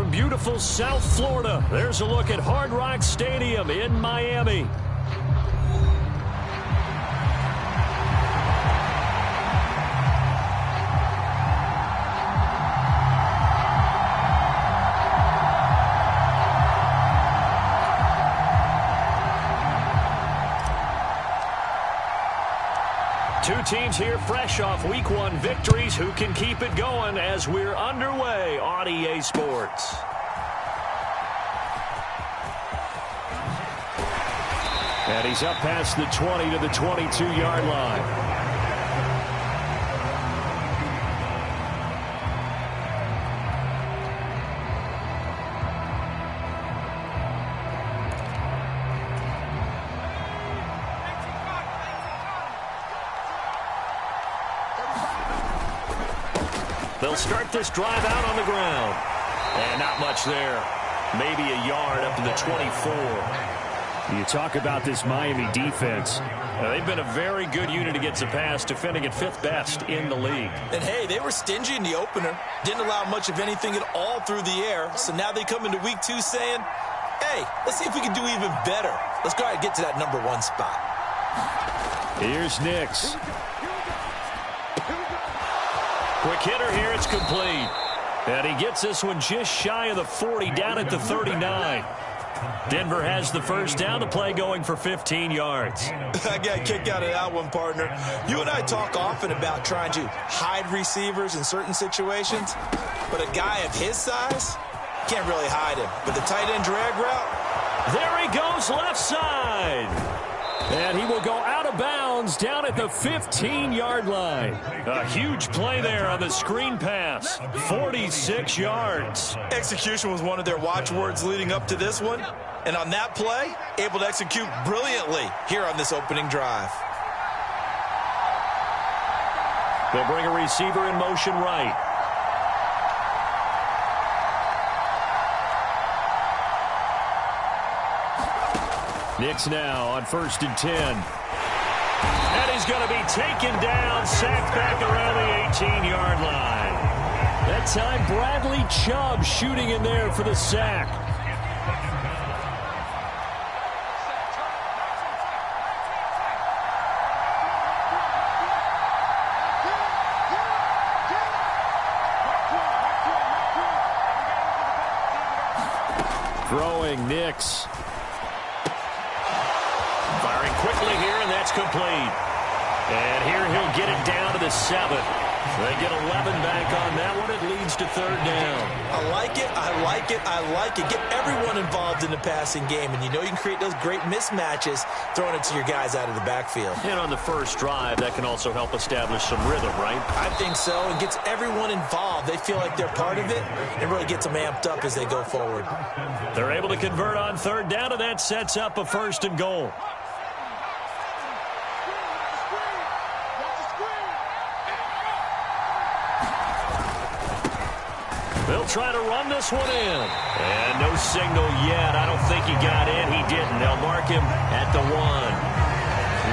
from beautiful South Florida, there's a look at Hard Rock Stadium in Miami. Two teams here fresh off Week 1 victories. Who can keep it going as we're underway on EA Sports? And he's up past the 20 to the 22-yard line. They'll start this drive out on the ground. And not much there. Maybe a yard up to the 24. You talk about this Miami defense. They've been a very good unit against the pass, defending at 5th best in the league. And, hey, they were stingy in the opener. Didn't allow much of anything at all through the air. So now they come into Week 2 saying, hey, let's see if we can do even better. Let's go ahead and get to that number 1 spot. Here's Nix. Quick hitter here, it's complete. And he gets this one just shy of the 40, down at the 39. Denver has the first down, the play going for 15 yards. I got a kick out of that one, partner. You and I talk often about trying to hide receivers in certain situations, but a guy of his size can't really hide him. With the tight end drag route, there he goes left side. And he will go out of bounds down at the 15-yard line. A huge play there on the screen pass. 46 yards. Execution was one of their watchwords leading up to this one. And on that play, able to execute brilliantly here on this opening drive. They'll bring a receiver in motion right. Nix now on 1st and 10. And he's going to be taken down, sacked back around the 18-yard line. That time, Bradley Chubb shooting in there for the sack. Throwing Nix. Firing quickly here, and that's complete. And here he'll get it down to the 7. They get 11 back on that one. It leads to 3rd down. I like it, I like it, I like it. Get everyone involved in the passing game, and you know you can create those great mismatches throwing it to your guys out of the backfield. And on the first drive, that can also help establish some rhythm, right? I think so. It gets everyone involved. They feel like they're part of it, and really gets them amped up as they go forward. They're able to convert on 3rd down, and that sets up a 1st and goal. They'll try to run this one in. And no signal yet. I don't think he got in. He didn't. They'll mark him at the 1.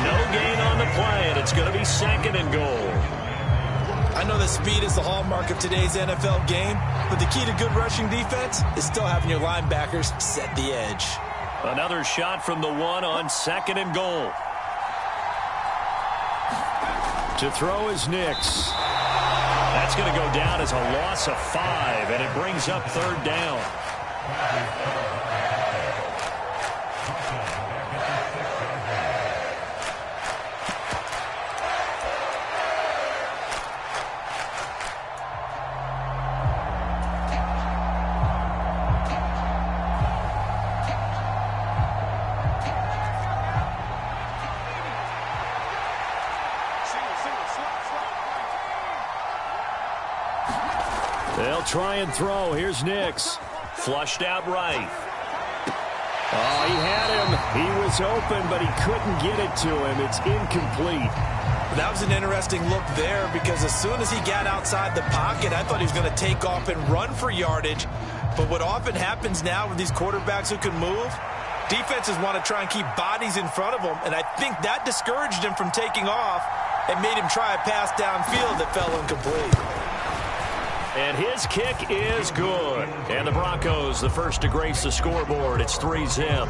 No gain on the play, and it's going to be 2nd and goal. I know that speed is the hallmark of today's NFL game, but the key to good rushing defense is still having your linebackers set the edge. Another shot from the 1 on 2nd and goal. To throw is Nix. That's going to go down as a loss of 5, and it brings up 3rd down. They'll try and throw. Here's Nix. Flushed out right. Oh, he had him. He was open, but he couldn't get it to him. It's incomplete. That was an interesting look there because as soon as he got outside the pocket, I thought he was going to take off and run for yardage. But what often happens now with these quarterbacks who can move, defenses want to try and keep bodies in front of them, and I think that discouraged him from taking off and made him try a pass downfield that fell incomplete. And his kick is good. And the Broncos, the first to grace the scoreboard. It's 3-zip.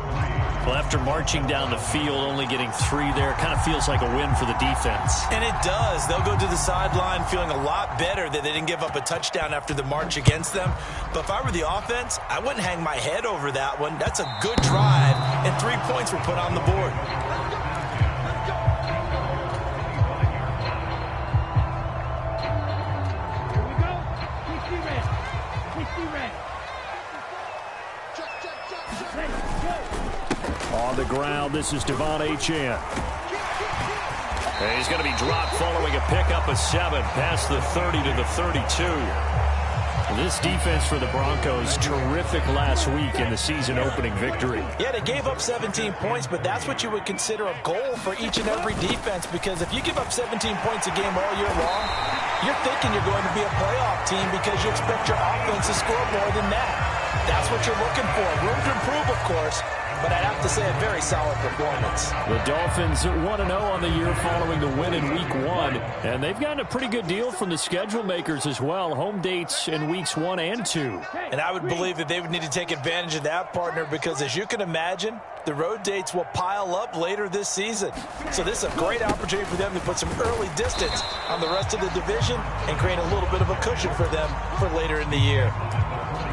Well, after marching down the field, only getting 3 there, kind of feels like a win for the defense. And it does. They'll go to the sideline feeling a lot better that they didn't give up a touchdown after the march against them. But if I were the offense, I wouldn't hang my head over that one. That's a good drive, and 3 points were put on the board. On the ground, this is Devon Achane. And he's going to be dropped following a pickup of 7 past the 30 to the 32. This defense for the Broncos, terrific last week in the season-opening victory. Yeah, they gave up 17 points, but that's what you would consider a goal for each and every defense, because if you give up 17 points a game all year long, you're thinking you're going to be a playoff team because you expect your offense to score more than that. That's what you're looking for. Room to improve, of course, but I'd have to say a very solid performance. The Dolphins 1-0 on the year following the win in Week 1. And they've gotten a pretty good deal from the schedule makers as well. Home dates in Weeks 1 and 2. And I would believe that they would need to take advantage of that, partner, because as you can imagine, the road dates will pile up later this season. So this is a great opportunity for them to put some early distance on the rest of the division and create a little bit of a cushion for them for later in the year.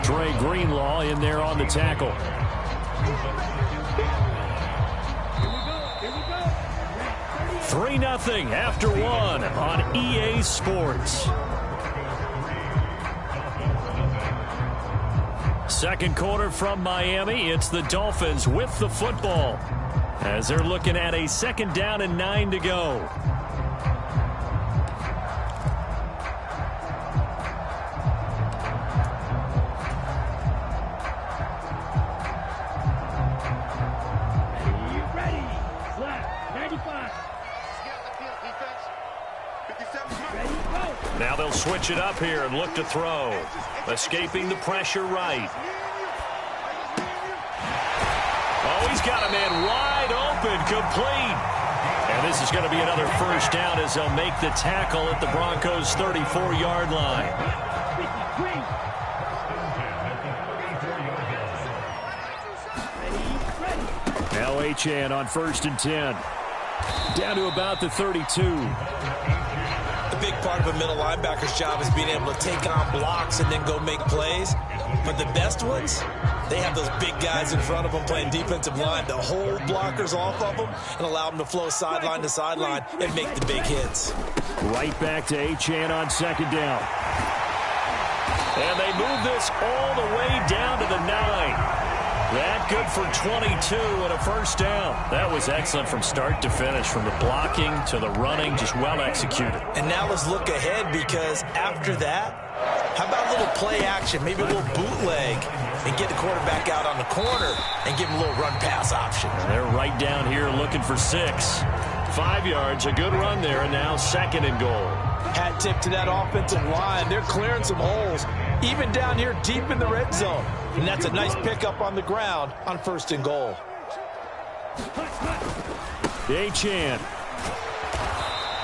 Trey Greenlaw in there on the tackle. Here we go. 3-0 after 1 on EA Sports. Second quarter from Miami. It's the Dolphins with the football as they're looking at a 2nd down and 9 to go. Now they'll switch it up here and look to throw. Escaping the pressure right. Oh, he's got a man wide open, complete. And this is going to be another first down as they'll make the tackle at the Broncos' 34-yard line. Now Achane on 1st and 10. Down to about the 32. The big part of a middle linebacker's job is being able to take on blocks and then go make plays. But the best ones, they have those big guys in front of them playing defensive line to hold blockers off of them and allow them to flow sideline to sideline and make the big hits. Right back to Achane on 2nd down. And they move this all the way down to the 9. That good for 22 and a first down. That was excellent from start to finish, from the blocking to the running, just well executed. And now let's look ahead, because after that, how about a little play action, maybe a little bootleg, and get the quarterback out on the corner and give him a little run-pass option. And they're right down here looking for 6. 5 yards, a good run there, and now 2nd and goal. Hat tip to that offensive line. They're clearing some holes, even down here deep in the red zone. And that's a nice pickup on the ground on 1st and goal. Achane.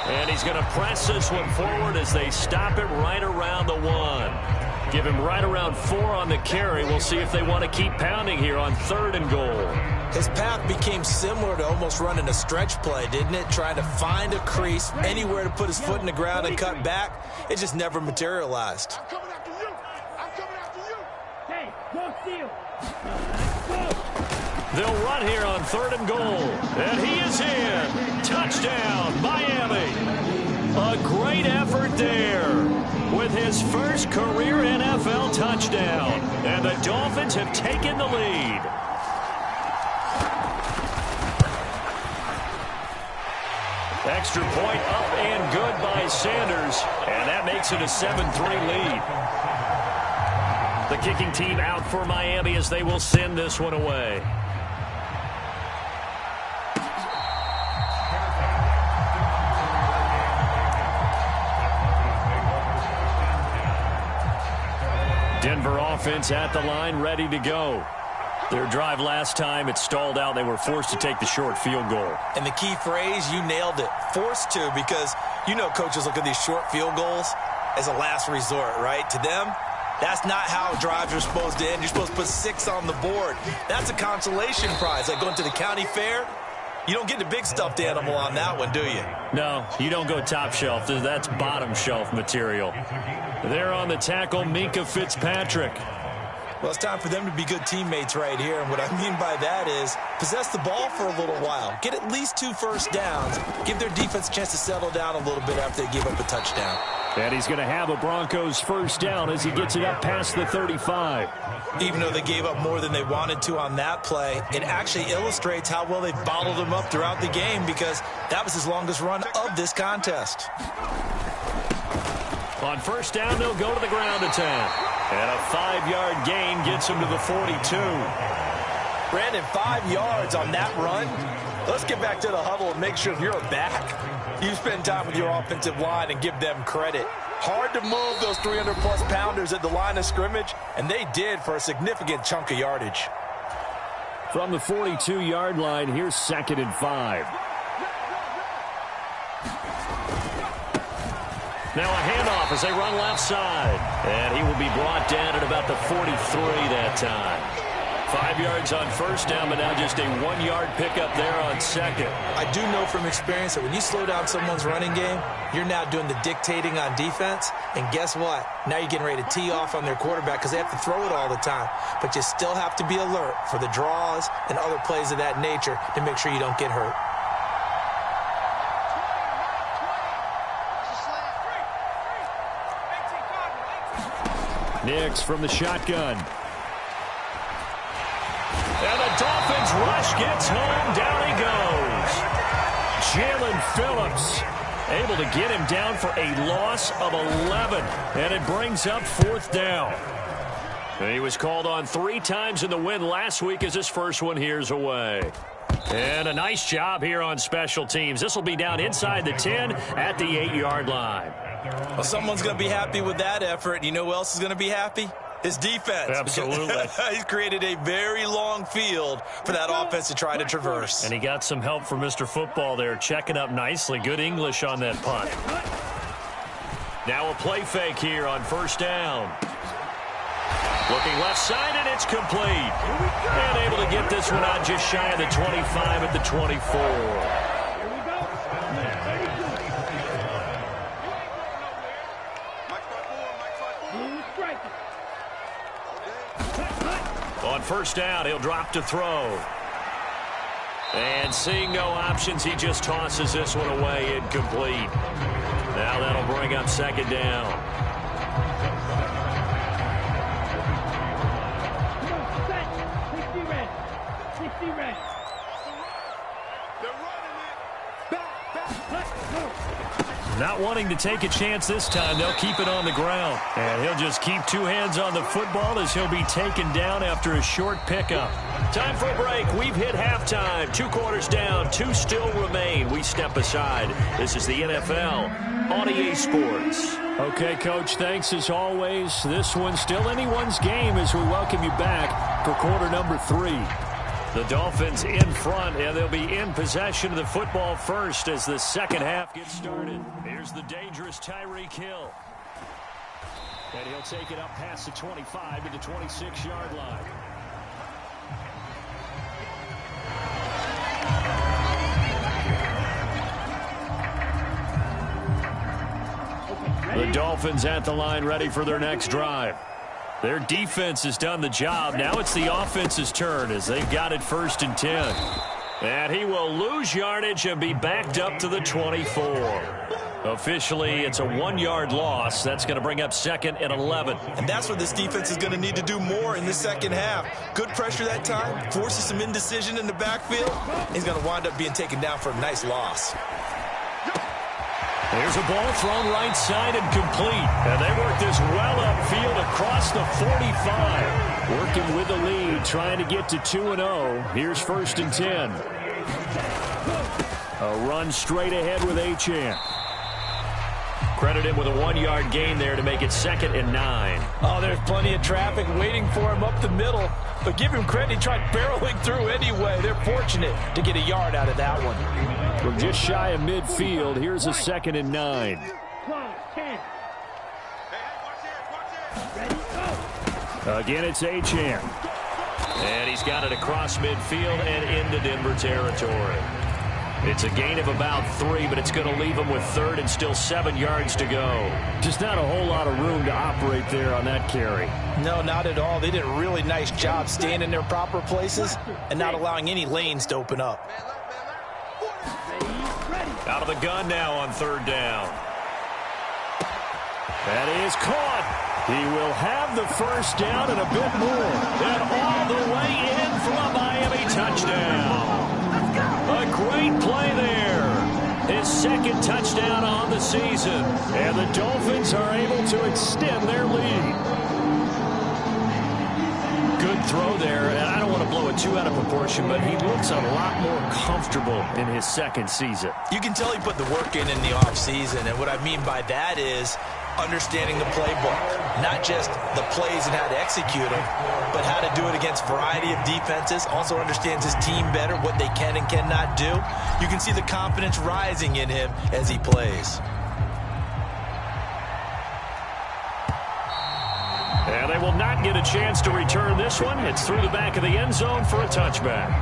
And he's going to press this one forward as they stop it right around the 1. Give him right around 4 on the carry. We'll see if they want to keep pounding here on 3rd and goal. His path became similar to almost running a stretch play, didn't it? Trying to find a crease, anywhere to put his foot in the ground and cut back. It just never materialized. They'll run here on 3rd and goal. And he is in. Touchdown, Miami. A great effort there with his first career NFL touchdown. And the Dolphins have taken the lead. Extra point up and good by Sanders. And that makes it a 7-3 lead. The kicking team out for Miami as they will send this one away. Denver offense at the line, ready to go. Their drive last time, it stalled out. They were forced to take the short field goal. And the key phrase, you nailed it, forced to, because you know coaches look at these short field goals. as a last resort, right? To them, that's not how drives are supposed to end. You're supposed to put 6 on the board. That's a consolation prize. Like going to the county fair, you don't get the big stuffed animal on that one, do you? No, you don't go top shelf. That's bottom shelf material. There on the tackle, Minkah Fitzpatrick. Well, it's time for them to be good teammates right here. And what I mean by that is possess the ball for a little while. Get at least 2 first downs. Give their defense a chance to settle down a little bit after they give up a touchdown. And he's going to have a Broncos first down as he gets it up past the 35. Even though they gave up more than they wanted to on that play, it actually illustrates how well they've bottled them up throughout the game because that was his longest run of this contest. On first down, they'll go to the ground attack. And a 5-yard gain gets him to the 42. Brandon, 5 yards on that run. Let's get back to the huddle and make sure if you're a back, you spend time with your offensive line and give them credit. Hard to move those 300-plus pounders at the line of scrimmage, and they did for a significant chunk of yardage. From the 42-yard line, here's 2nd and 5. Now a handoff as they run left side. And he will be brought down at about the 43 that time. 5 yards on first down, but now just a 1-yard pickup there on second. I do know from experience that when you slow down someone's running game, you're now doing the dictating on defense. And guess what? Now you're getting ready to tee off on their quarterback because they have to throw it all the time. But you still have to be alert for the draws and other plays of that nature to make sure you don't get hurt. Nix from the shotgun. And the Dolphins rush gets home. Down he goes. Jalen Phillips able to get him down for a loss of 11. And it brings up 4th down. And he was called on 3 times in the win last week as his first one here's away. And a nice job here on special teams. This will be down inside the 10 at the 8-yard line. Well, someone's going to be happy with that effort. You know who else is going to be happy? His defense. Absolutely. He's created a very long field for that offense to try to traverse. And he got some help from Mr. Football there, checking up nicely. Good English on that punt. Now a play fake here on first down. Looking left side, and it's complete. And able to get this one out just shy of the 25 at the 24. On first down, he'll drop to throw. And seeing no options, he just tosses this one away incomplete. Now that'll bring up 2nd down. Not wanting to take a chance this time, they'll keep it on the ground. And he'll just keep 2 hands on the football as he'll be taken down after a short pickup. Time for a break. We've hit halftime. 2 quarters down, 2 still remain. We step aside. This is the NFL on EA Sports. Okay, Coach, thanks as always. This one's still anyone's game as we welcome you back for quarter number 3. The Dolphins in front, and they'll be in possession of the football first as the second half gets started. Here's the dangerous Tyreek Hill. And he'll take it up past the 25 to the 26-yard line. The Dolphins at the line ready for their next drive. Their defense has done the job. Now it's the offense's turn as they've got it 1st and 10. And he will lose yardage and be backed up to the 24. Officially, it's a 1-yard loss. That's going to bring up 2nd and 11. And that's what this defense is going to need to do more in the second half. Good pressure that time, forces some indecision in the backfield. He's going to wind up being taken down for a nice loss. There's a ball thrown right side and complete. And they work this well upfield across the 45. Working with the lead, trying to get to 2-0. Here's 1st and 10. A run straight ahead with Achane. Credit him with a 1-yard gain there to make it 2nd and 9. Oh, there's plenty of traffic waiting for him up the middle. But give him credit, he tried barreling through anyway. They're fortunate to get a yard out of that one. From just shy of midfield, here's a 2nd and 9. Again, it's Achane. And he's got it across midfield and into Denver territory. It's a gain of about 3, but it's going to leave him with third and still 7 yards to go. Just not a whole lot of room to operate there on that carry. No, not at all. They did a really nice job staying in their proper places and not allowing any lanes to open up. Out of the gun now on third down. That is caught. He will have the first down and a bit more. And all the way in for a Miami touchdown. A great play there. His second touchdown on the season. And the Dolphins are able to extend their lead. Good throw there. And I don't want to blow it too out of proportion, but he looks a lot more comfortable in his second season. You can tell he put the work in the offseason. And what I mean by that is understanding the playbook, not just the plays and how to execute them, but how to do it against a variety of defenses. Also understands his team better, what they can and cannot do. You can see the confidence rising in him as he plays. And they will not get a chance to return this one. It's through the back of the end zone for a touchback.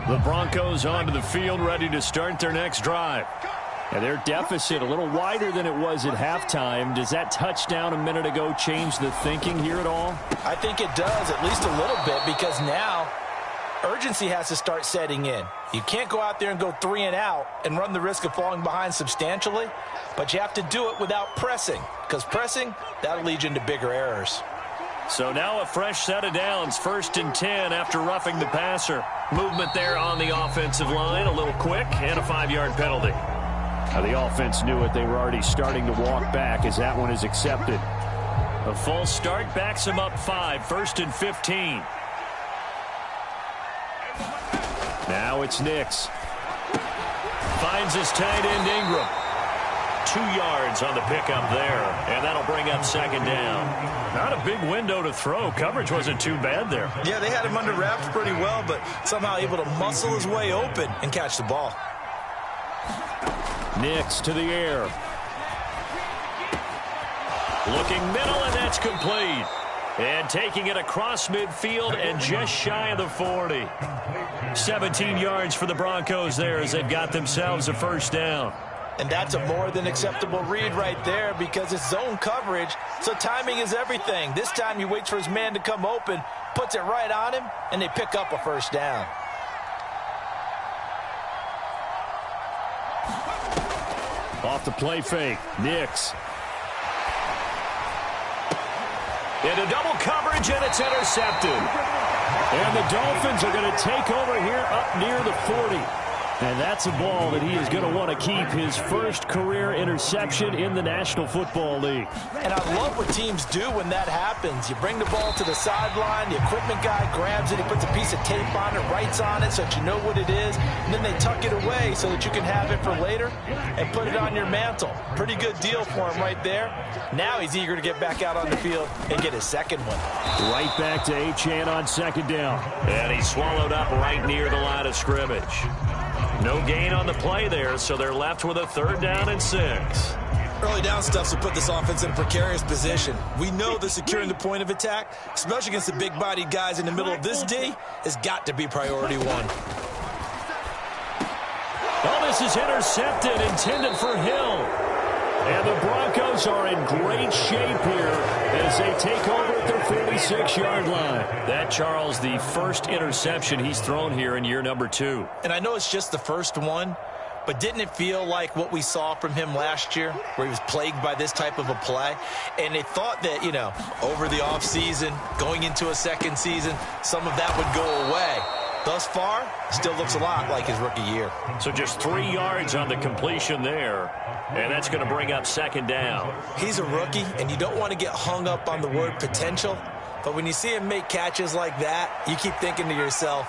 The Broncos onto the field, ready to start their next drive. And their deficit a little wider than it was at halftime. Does that touchdown a minute ago change the thinking here at all? I think it does, at least a little bit, because now urgency has to start setting in. You can't go out there and go 3 and out and run the risk of falling behind substantially, but you have to do it without pressing, because pressing, that'll lead you into bigger errors. So now a fresh set of downs, 1st and 10 after roughing the passer. Movement there on the offensive line, a little quick, and a 5-yard penalty. Now the offense knew it. They were already starting to walk back as that one is accepted. A false start backs him up 5, 1st and 15. Now it's Nix. Finds his tight end Ingram. 2 yards on the pickup there, and that'll bring up 2nd down. Not a big window to throw. Coverage wasn't too bad there. Yeah, they had him under wraps pretty well, but somehow able to muscle his way open and catch the ball. Nix to the air. Looking middle, and that's complete. And taking it across midfield and just shy of the 40. 17 yards for the Broncos there as they've got themselves a first down. And that's a more than acceptable read right there because it's zone coverage, so timing is everything. This time he waits for his man to come open, puts it right on him, and they pick up a first down. Off the play fake, Nix. Into double coverage, and it's intercepted. And the Dolphins are going to take over here up near the 40. And that's a ball that he is going to want to keep, his first career interception in the National Football League. And I love what teams do when that happens. You bring the ball to the sideline, the equipment guy grabs it, he puts a piece of tape on it, writes on it so that you know what it is, and then they tuck it away so that you can have it for later and put it on your mantle. Pretty good deal for him right there. Now he's eager to get back out on the field and get his second one. Right back to Achane on 2nd down. And he's swallowed up right near the line of scrimmage. No gain on the play there, so they're left with a 3rd down and 6. Early down stuff will put this offense in a precarious position. We know that securing the point of attack, especially against the big-bodied guys in the middle of this D, has got to be priority 1. Oh, this is intercepted, intended for Hill. And the Broncos are in great shape here as they take over at their 46-yard line. That, Charles, the first interception he's thrown here in year number 2. And I know it's just the first one, but didn't it feel like what we saw from him last year, where he was plagued by this type of a play? And they thought that, you know, over the offseason, going into a second season, some of that would go away. Thus far, still looks a lot like his rookie year. So just 3 yards on the completion there, and that's going to bring up 2nd down. He's a rookie, and you don't want to get hung up on the word potential, but when you see him make catches like that, you keep thinking to yourself,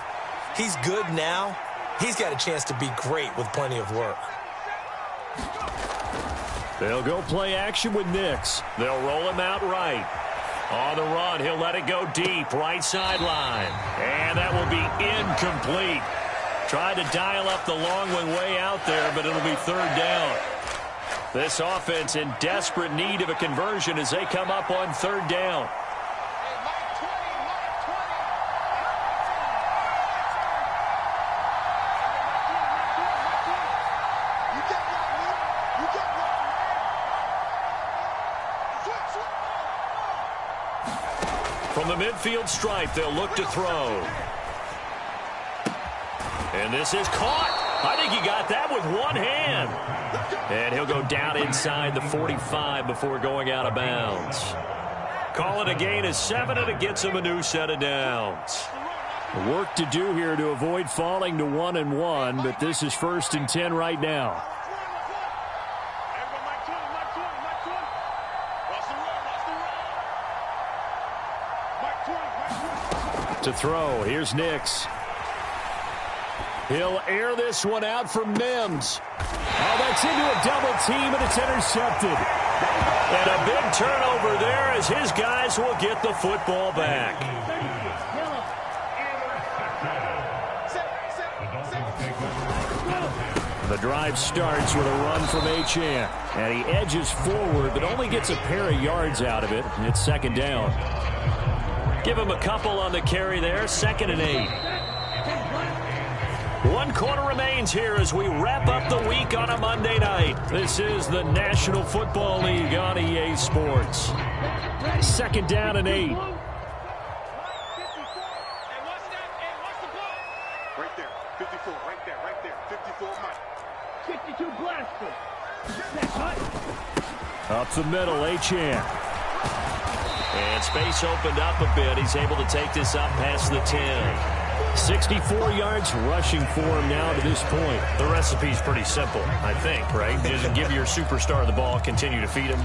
he's good now. He's got a chance to be great with plenty of work. They'll go play action with Nix. They'll roll him out right. On the run, he'll let it go deep, right sideline. And that will be incomplete. Tried to dial up the long one way out there, but it'll be third down. This offense in desperate need of a conversion as they come up on third down. From the midfield stripe, they'll look to throw. And this is caught. I think he got that with one hand. And he'll go down inside the 45 before going out of bounds. Call it a gain of 7, and it gets him a new set of downs. Work to do here to avoid falling to 1-1, but this is 1st and 10 right now. To throw, here's Nix. He'll air this one out for Mims. Oh, that's into a double team, and it's intercepted. And a big turnover there as his guys will get the football back. The drive starts with a run from Achane. And he edges forward, but only gets a pair of yards out of it. And it's 2nd down. Give him a couple on the carry there. 2nd and 8. 1 quarter remains here as we wrap up the week on a Monday night. This is the National Football League on EA Sports. 2nd down and 8. Right there, 54, right there, 54, Mike. 52 blaster. Up the middle, Achane. And space opened up a bit. He's able to take this up past the 10. 64 yards rushing for him now to this point. The recipe's pretty simple, I think, right? Just give your superstar the ball, continue to feed him.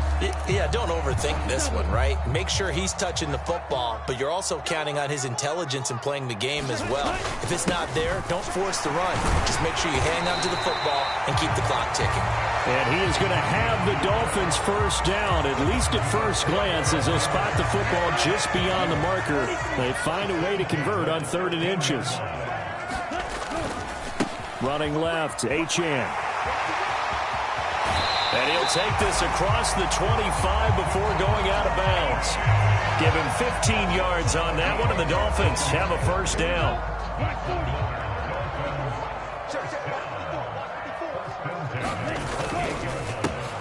Yeah, don't overthink this one, right? Make sure he's touching the football, but you're also counting on his intelligence in playing the game as well. If it's not there, don't force the run. Just make sure you hang on to the football and keep the clock ticking. And he is going to have the Dolphins first down, at least at first glance, as they'll spot the football just beyond the marker. They find a way to convert on 3rd and inches. Running left, Achane. And he'll take this across the 25 before going out of bounds. Give him 15 yards on that one, and the Dolphins have a first down.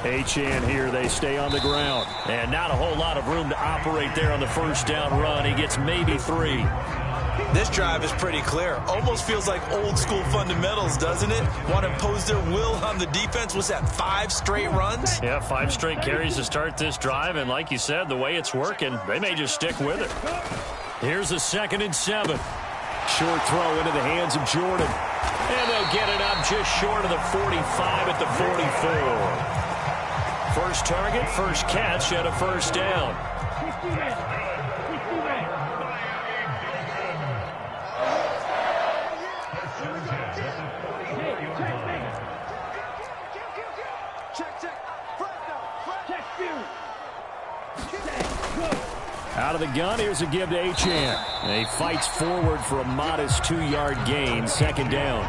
Achane here, they stay on the ground. And not a whole lot of room to operate there on the first down run. He gets maybe 3. This drive is pretty clear. Almost feels like old school fundamentals, doesn't it? Want to impose their will on the defense. Was that 5 straight runs? Yeah, 5 straight carries to start this drive. And like you said, the way it's working, they may just stick with it. Here's a 2nd and 7. Short throw into the hands of Jordan. And they'll get it up just short of the 45 at the 44. First target, first catch, and a first down. Out of the gun, here's a give to Achane. And he fights forward for a modest 2-yard gain, 2nd down.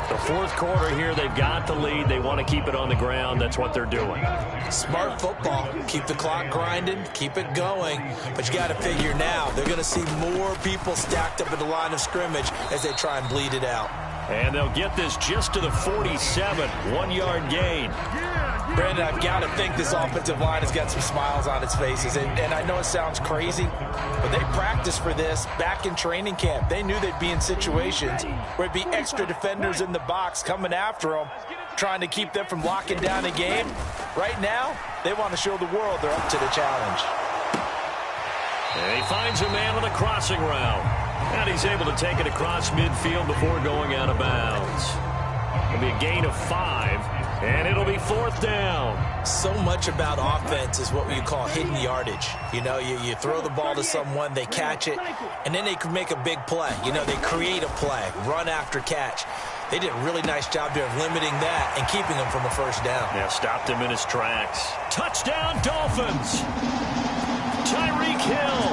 The 4th quarter here, they've got the lead. They want to keep it on the ground. That's what they're doing. Smart football. Keep the clock grinding. Keep it going. But you got to figure now, they're going to see more people stacked up at the line of scrimmage as they try and bleed it out. And they'll get this just to the 47, 1-yard gain. Brandon, I've got to think this offensive line has got some smiles on its faces. And I know it sounds crazy, but they practiced for this back in training camp. They knew they'd be in situations where it'd be extra defenders in the box coming after them, trying to keep them from locking down a game. Right now, they want to show the world they're up to the challenge. And he finds a man on the crossing route. And he's able to take it across midfield before going out of bounds. It'll be a gain of 5, and it'll be 4th down. So much about offense is what you call hidden yardage. You know, you throw the ball to someone, they catch it, and then they can make a big play. You know, they create a play, run after catch. They did a really nice job there of limiting that and keeping him from a first down. Yeah, stopped him in his tracks. Touchdown, Dolphins! Tyreek Hill,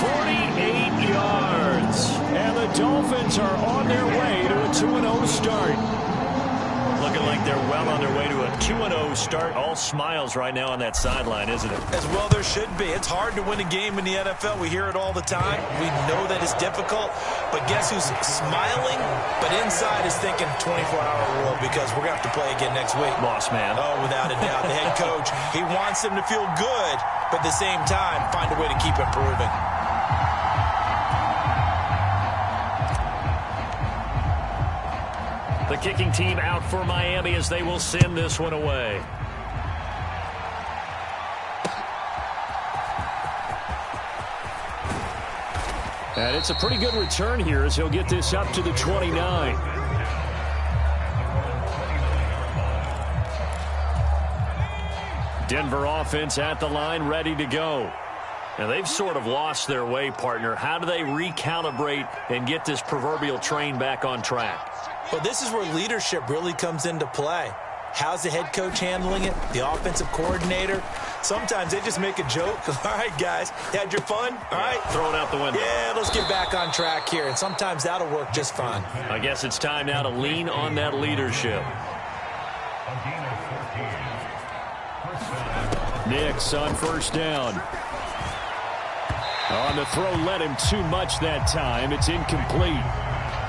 48 yards. And the Dolphins are on their way to a 2-0 start. Looking like they're well on their way to a 2-0 start. All smiles right now on that sideline, isn't it? As well there should be. It's hard to win a game in the NFL. We hear it all the time. We know that it's difficult. But guess who's smiling? But inside is thinking 24-hour rule because we're going to have to play again next week. Boss man. Oh, without a doubt. The head coach, he wants them to feel good, but at the same time, find a way to keep improving. The kicking team out for Miami as they will send this one away. And it's a pretty good return here as he'll get this up to the 29. Denver offense at the line, ready to go. Now, they've sort of lost their way, partner. How do they recalibrate and get this proverbial train back on track? Well, this is where leadership really comes into play. How's the head coach handling it? The offensive coordinator? Sometimes they just make a joke. All right, guys, had your fun? All right. Throw it out the window. Yeah, let's get back on track here. And sometimes that'll work just fine. I guess it's time now to lean on that leadership. Nix on first down. On the throw, led him too much that time. It's incomplete.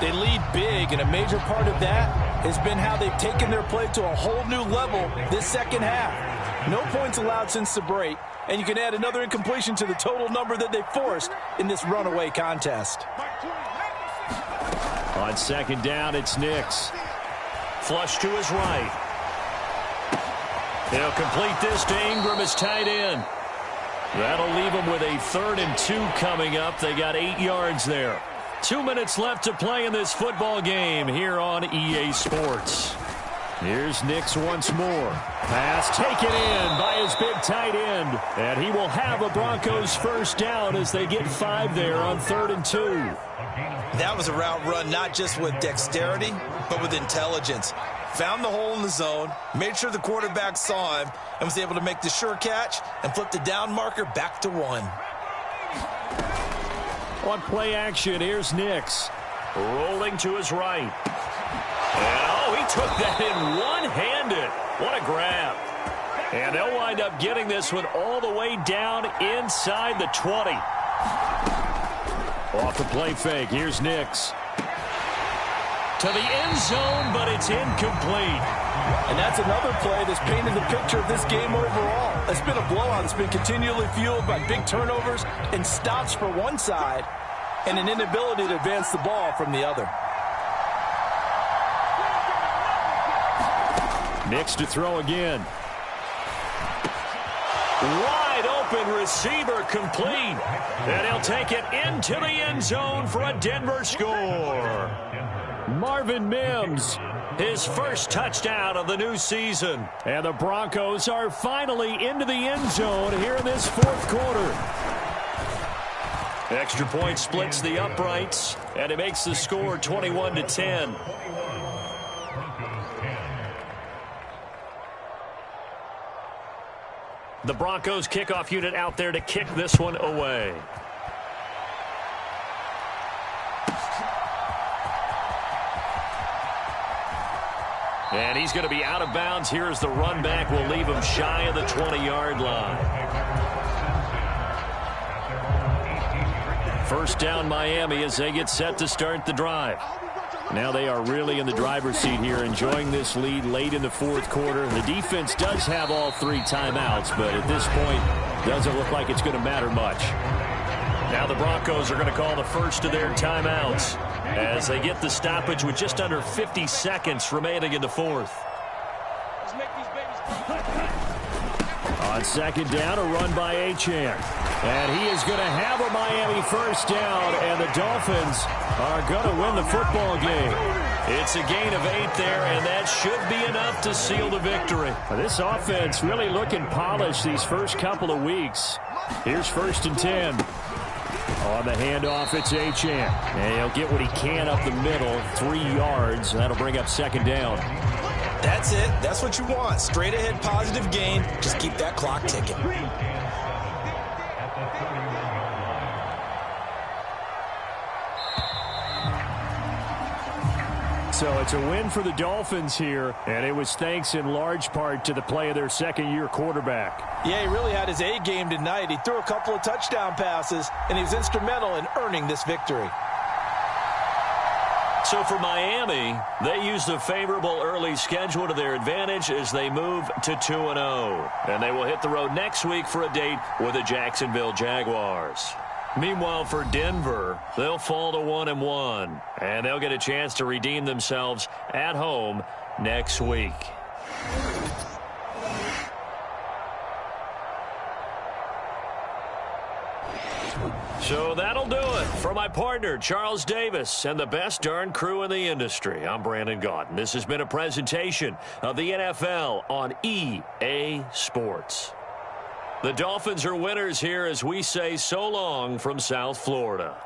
They lead big, and a major part of that has been how they've taken their play to a whole new level this second half. No points allowed since the break, and you can add another incompletion to the total number that they forced in this runaway contest. On second down, it's Nix. Flush to his right. He'll complete this to Ingram as tight end. That'll leave him with a 3rd and 2 coming up. They got 8 yards there. 2 minutes left to play in this football game here on EA Sports. Here's Nix once more. Pass taken in by his big tight end. And he will have a Broncos first down as they get 5 there on 3rd and 2. That was a route run not just with dexterity, but with intelligence. Found the hole in the zone, made sure the quarterback saw him, and was able to make the sure catch and flip the down marker back to 1. On play action, here's Nix. Rolling to his right. And, oh, he took that in one-handed. What a grab. And they'll wind up getting this one all the way down inside the 20. Off the play fake, here's Nix. To the end zone, but it's incomplete. And that's another play that's painted the picture of this game overall. It's been a blowout. It's been continually fueled by big turnovers and stops for one side and an inability to advance the ball from the other. Nix to throw again. Wide open receiver complete. And he'll take it into the end zone for a Denver score. Marvin Mims, his first touchdown of the new season. And the Broncos are finally into the end zone here in this 4th quarter. Extra point splits the uprights, and it makes the score 21-10. The Broncos kickoff unit out there to kick this one away. And he's going to be out of bounds here as the run back will leave him shy of the 20-yard line. First down Miami as they get set to start the drive. Now they are really in the driver's seat here, enjoying this lead late in the 4th quarter. The defense does have all 3 timeouts, but at this point, doesn't look like it's going to matter much. Now the Broncos are going to call the first of their timeouts as they get the stoppage with just under 50 seconds remaining in the 4th. On second down, a run by Achane. And he is going to have a Miami first down, and the Dolphins are going to win the football game. It's a gain of 8 there, and that should be enough to seal the victory. This offense really looking polished these first couple of weeks. Here's 1st and 10. On the handoff, it's Achane. And he'll get what he can up the middle, 3 yards. That'll bring up 2nd down. That's it. That's what you want. Straight ahead positive gain. Just keep that clock ticking. So it's a win for the Dolphins here, and it was thanks in large part to the play of their second-year quarterback. Yeah, he really had his A game tonight. He threw a couple of touchdown passes, and he was instrumental in earning this victory. So for Miami, they used a favorable early schedule to their advantage as they move to 2-0. And they will hit the road next week for a date with the Jacksonville Jaguars. Meanwhile, for Denver, they'll fall to 1-1, and they'll get a chance to redeem themselves at home next week. So that'll do it for my partner, Charles Davis, and the best darn crew in the industry. I'm Brandon Gaudin. This has been a presentation of the NFL on EA Sports. The Dolphins are winners here as we say so long from South Florida.